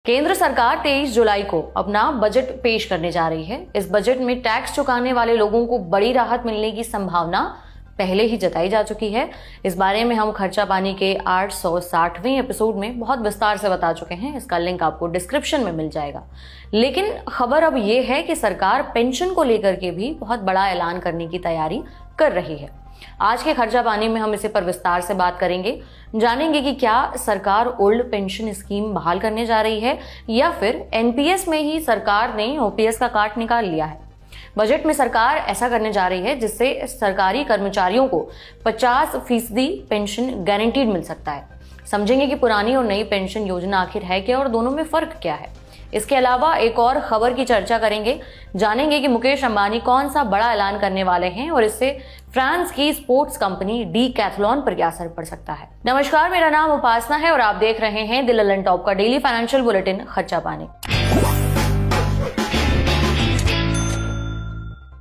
केंद्र सरकार 23 जुलाई को अपना बजट पेश करने जा रही है। इस बजट में टैक्स चुकाने वाले लोगों को बड़ी राहत मिलने की संभावना पहले ही जताई जा चुकी है। इस बारे में हम खर्चा पानी के 860वें एपिसोड में बहुत विस्तार से बता चुके हैं। इसका लिंक आपको डिस्क्रिप्शन में मिल जाएगा। लेकिन खबर अब यह है कि सरकार पेंशन को लेकर के भी बहुत बड़ा ऐलान करने की तैयारी कर रही है। आज के खर्चा पानी में हम इसे पर विस्तार से बात करेंगे, जानेंगे कि क्या सरकार ओल्ड पेंशन स्कीम बहाल करने जा रही है या फिर एनपीएस में ही सरकार ने ओपीएस का काट निकाल लिया है। बजट में सरकार ऐसा करने जा रही है जिससे सरकारी कर्मचारियों को 50% पेंशन गारंटीड मिल सकता है। समझेंगे कि पुरानी और नई पेंशन योजना आखिर है क्या और दोनों में फर्क क्या है। इसके अलावा एक और खबर की चर्चा करेंगे, जानेंगे कि मुकेश अंबानी कौन सा बड़ा ऐलान करने वाले हैं और इससे फ्रांस की स्पोर्ट्स कंपनी डीकैथलॉन पर क्या असर पड़ सकता है। नमस्कार, मेरा नाम उपासना है और आप देख रहे हैं द ललन टॉप का डेली फाइनेंशियल बुलेटिन खर्चा पानी।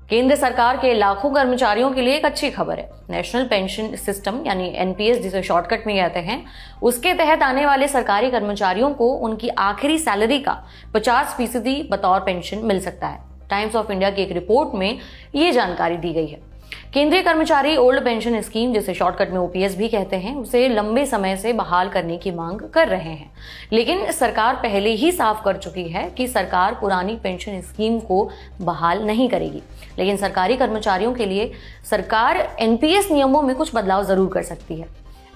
केंद्र सरकार के लाखों कर्मचारियों के लिए एक अच्छी खबर है। नेशनल पेंशन सिस्टम यानी एनपीएस, जिसे शॉर्टकट में कहते हैं, उसके तहत आने वाले सरकारी कर्मचारियों को उनकी आखिरी सैलरी का 50% बतौर पेंशन मिल सकता है। टाइम्स ऑफ इंडिया की एक रिपोर्ट में ये जानकारी दी गई है। केंद्रीय कर्मचारी ओल्ड पेंशन स्कीम, जिसे शॉर्टकट में ओपीएस भी कहते हैं, उसे लंबे समय से बहाल करने की मांग कर रहे हैं। लेकिन सरकार पहले ही साफ कर चुकी है कि सरकार पुरानी पेंशन स्कीम को बहाल नहीं करेगी। लेकिन सरकारी कर्मचारियों के लिए सरकार एनपीएस नियमों में कुछ बदलाव जरूर कर सकती है।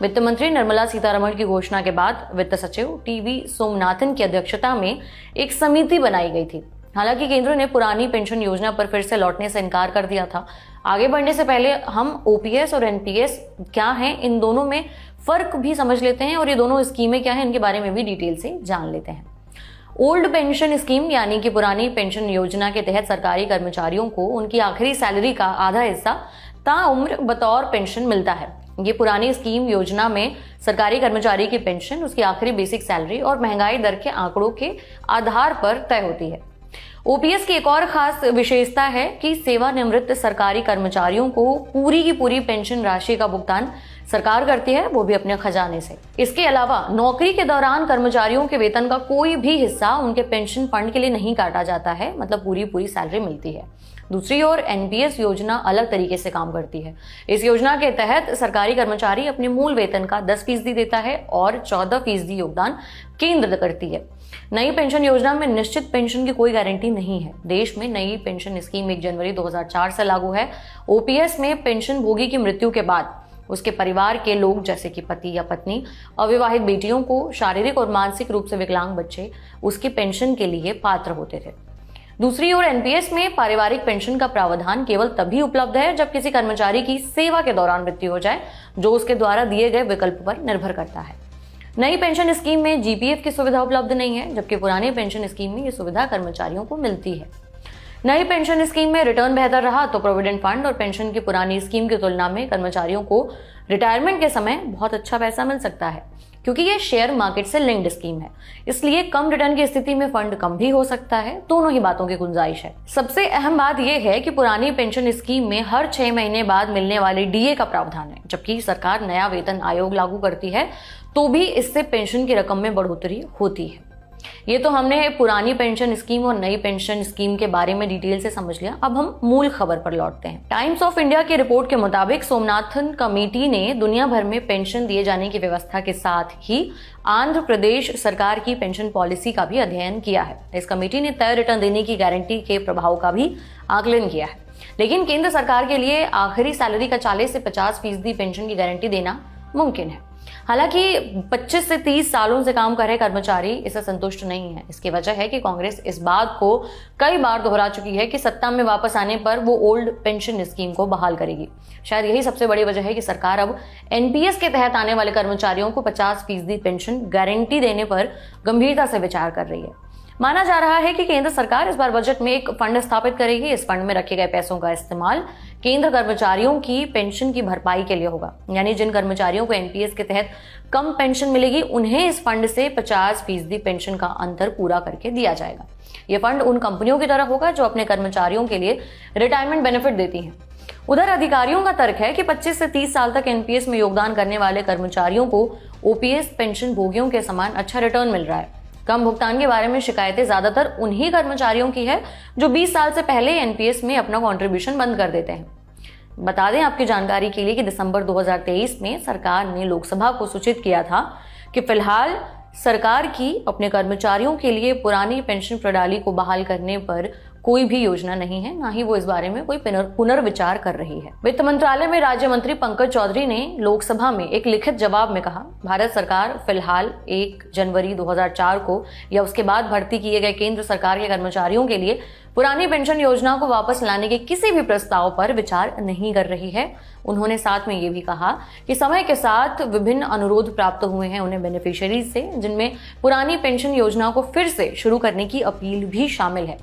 वित्त मंत्री निर्मला सीतारमण की घोषणा के बाद वित्त सचिव टीवी सोमनाथन की अध्यक्षता में एक समिति बनाई गई थी। हालांकि केंद्र ने पुरानी पेंशन योजना पर फिर से लौटने से इनकार कर दिया था। आगे बढ़ने से पहले हम ओपीएस और एनपीएस क्या हैं, इन दोनों में फर्क भी समझ लेते हैं और ये दोनों स्कीमें क्या हैं, इनके बारे में भी डिटेल से जान लेते हैं। ओल्ड पेंशन स्कीम यानी कि पुरानी पेंशन योजना के तहत सरकारी कर्मचारियों को उनकी आखिरी सैलरी का आधा हिस्सा ताउम्र बतौर पेंशन मिलता है। ये पुरानी स्कीम योजना में सरकारी कर्मचारी की पेंशन उसकी आखिरी बेसिक सैलरी और महंगाई दर के आंकड़ों के आधार पर तय होती है। ओपीएस की एक और खास विशेषता है कि सेवानिवृत्त सरकारी कर्मचारियों को पूरी की पूरी पेंशन राशि का भुगतान सरकार करती है, वो भी अपने खजाने से। इसके अलावा नौकरी के दौरान कर्मचारियों के वेतन का कोई भी हिस्सा उनके पेंशन फंड के लिए नहीं काटा जाता है, मतलब पूरी सैलरी मिलती है। दूसरी ओर एनपीएस योजना अलग तरीके से काम करती है। इस योजना के तहत सरकारी कर्मचारी अपने मूल वेतन का 10% देता है और 14% योगदान केंद्र करती है। नई पेंशन योजना में निश्चित पेंशन की कोई गारंटी नहीं है। देश में नई पेंशन स्कीम 1 जनवरी 2004 से लागू है। ओपीएस में पेंशन भोगी की मृत्यु के बाद उसके परिवार के लोग, जैसे कि पति या पत्नी, अविवाहित बेटियों को, शारीरिक और मानसिक रूप से विकलांग बच्चे उसकी पेंशन के लिए पात्र होते थे। दूसरी ओर एनपीएस में पारिवारिक पेंशन का प्रावधान केवल तभी उपलब्ध है जब किसी कर्मचारी की सेवा के दौरान मृत्यु हो जाए, जो उसके द्वारा दिए गए विकल्प पर निर्भर करता है। नई पेंशन स्कीम में जीपीएफ की सुविधा उपलब्ध नहीं है, जबकि पुरानी पेंशन स्कीम में ये सुविधा कर्मचारियों को मिलती है। नई पेंशन स्कीम में रिटर्न बेहतर रहा तो प्रोविडेंट फंड और पेंशन की पुरानी स्कीम की तुलना में कर्मचारियों को रिटायरमेंट के समय बहुत अच्छा पैसा मिल सकता है, क्योंकि ये शेयर मार्केट से लिंक्ड स्कीम है। इसलिए कम रिटर्न की स्थिति में फंड कम भी हो सकता है। दोनों ही बातों की गुंजाइश है। सबसे अहम बात यह है कि पुरानी पेंशन स्कीम में हर 6 महीने बाद मिलने वाले डीए का प्रावधान है, जबकि सरकार नया वेतन आयोग लागू करती है तो भी इससे पेंशन की रकम में बढ़ोतरी होती है। ये तो हमने पुरानी पेंशन स्कीम और नई पेंशन स्कीम के बारे में डिटेल से समझ लिया। अब हम मूल खबर पर लौटते हैं। टाइम्स ऑफ इंडिया की रिपोर्ट के मुताबिक सोमनाथन कमेटी ने दुनिया भर में पेंशन दिए जाने की व्यवस्था के साथ ही आंध्र प्रदेश सरकार की पेंशन पॉलिसी का भी अध्ययन किया है। इस कमेटी ने तय रिटर्न देने की गारंटी के प्रभाव का भी आकलन किया है। लेकिन केंद्र सरकार के लिए आखिरी सैलरी का 40 से 50% पेंशन की गारंटी देना मुमकिन है। हालांकि 25 से 30 सालों से काम कर रहे कर्मचारी इससे संतुष्ट नहीं है। इसकी वजह है कि कांग्रेस इस बात को कई बार दोहरा चुकी है कि सत्ता में वापस आने पर वो ओल्ड पेंशन स्कीम को बहाल करेगी। शायद यही सबसे बड़ी वजह है कि सरकार अब एनपीएस के तहत आने वाले कर्मचारियों को 50% पेंशन गारंटी देने पर गंभीरता से विचार कर रही है। माना जा रहा है कि केंद्र सरकार इस बार बजट में एक फंड स्थापित करेगी। इस फंड में रखे गए पैसों का इस्तेमाल केंद्र कर्मचारियों की पेंशन की भरपाई के लिए होगा। यानी जिन कर्मचारियों को एनपीएस के तहत कम पेंशन मिलेगी, उन्हें इस फंड से 50% पेंशन का अंतर पूरा करके दिया जाएगा। यह फंड उन कंपनियों की तरह होगा जो अपने कर्मचारियों के लिए रिटायरमेंट बेनिफिट देती हैं। उधर अधिकारियों का तर्क है कि 25 से 30 साल तक एनपीएस में योगदान करने वाले कर्मचारियों को ओपीएस पेंशन भोगियों के समान अच्छा रिटर्न मिल रहा है। कम भुगतान के बारे में शिकायतें ज्यादातर उन्हीं कर्मचारियों की है जो 20 साल से पहले एनपीएस में अपना कंट्रीब्यूशन बंद कर देते हैं। बता दें आपकी जानकारी के लिए कि दिसंबर 2023 में सरकार ने लोकसभा को सूचित किया था कि फिलहाल सरकार की अपने कर्मचारियों के लिए पुरानी पेंशन प्रणाली को बहाल करने पर कोई भी योजना नहीं है, ना ही वो इस बारे में कोई पुनर्विचार कर रही है। वित्त मंत्रालय में राज्य मंत्री पंकज चौधरी ने लोकसभा में एक लिखित जवाब में कहा, भारत सरकार फिलहाल 1 जनवरी 2004 को या उसके बाद भर्ती किए गए केंद्र सरकार के कर्मचारियों के लिए पुरानी पेंशन योजना को वापस लाने के किसी भी प्रस्ताव पर विचार नहीं कर रही है। उन्होंने साथ में ये भी कहा कि समय के साथ विभिन्न अनुरोध प्राप्त हुए हैं उन्हें बेनिफिशियरीज से, जिनमें पुरानी पेंशन योजना को फिर से शुरू करने की अपील भी शामिल है।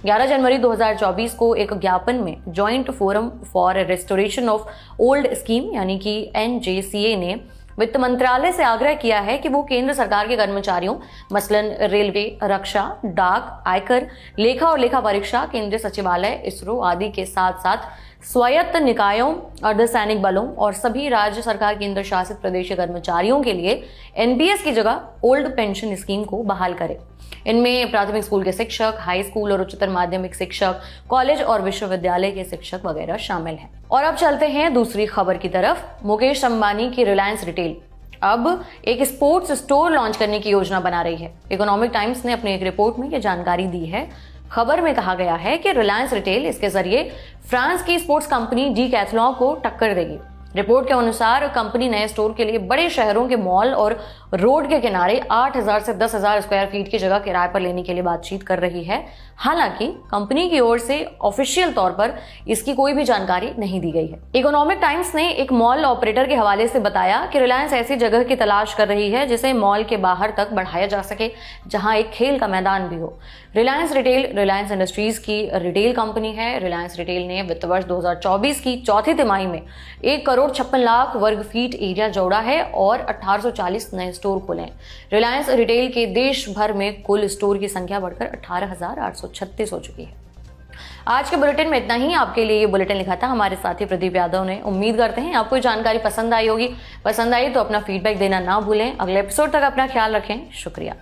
11 जनवरी 2024 को एक ज्ञापन में joint forum for restoration of old scheme यानी कि NJCA ने वित्त मंत्रालय से आग्रह किया है कि वो केंद्र सरकार के कर्मचारियों मसलन रेलवे, रक्षा, डाक, आयकर, लेखा और लेखा परीक्षा, केंद्रीय सचिवालय, इसरो आदि के साथ साथ स्वायत्त निकायों, अर्धसैनिक बलों और सभी राज्य सरकार केंद्र शासित प्रदेश के कर्मचारियों के लिए एनपीएस की जगह ओल्ड पेंशन स्कीम को बहाल करे। इनमें प्राथमिक स्कूल के शिक्षक, हाई स्कूल और उच्चतर माध्यमिक शिक्षक, कॉलेज और विश्वविद्यालय के शिक्षक वगैरह शामिल हैं। और अब चलते हैं दूसरी खबर की तरफ। मुकेश अंबानी की रिलायंस रिटेल अब एक स्पोर्ट्स स्टोर लॉन्च करने की योजना बना रही है। इकोनॉमिक टाइम्स ने अपनी एक रिपोर्ट में यह जानकारी दी है। खबर में कहा गया है कि रिलायंस रिटेल इसके जरिए फ्रांस की स्पोर्ट्स कंपनी डीकैथलॉन को टक्कर देगी। रिपोर्ट के अनुसार कंपनी नए स्टोर के लिए बड़े शहरों के मॉल और रोड के किनारे 8,000 से 10,000 स्क्वायर फीट की जगह किराए पर लेने के लिए बातचीत कर रही है। हालांकि कंपनी की ओर से ऑफिशियल तौर पर इसकी कोई भी जानकारी नहीं दी गई है। इकोनॉमिक टाइम्स ने एक मॉल ऑपरेटर के हवाले से बताया कि रिलायंस ऐसी जगह की तलाश कर रही है जिसे मॉल के बाहर तक बढ़ाया जा सके, जहां एक खेल का मैदान भी हो। रिलायंस रिटेल रिलायंस इंडस्ट्रीज की रिटेल कंपनी है। रिलायंस रिटेल ने वित्त वर्ष 2024 की चौथी तिमाही में 1,56,00,000 वर्ग फीट एरिया जोड़ा है और 1840 नए स्टोर खोले। रिलायंस रिटेल के देश भर में कुल स्टोर की संख्या बढ़कर 18,836 हो चुकी है। आज के बुलेटिन में इतना ही। आपके लिए ये बुलेटिन लिखा था हमारे साथी प्रदीप यादव ने। उम्मीद करते हैं आपको जानकारी पसंद आई होगी। पसंद आई तो अपना फीडबैक देना ना भूलें। अगले एपिसोड तक अपना ख्याल रखें। शुक्रिया।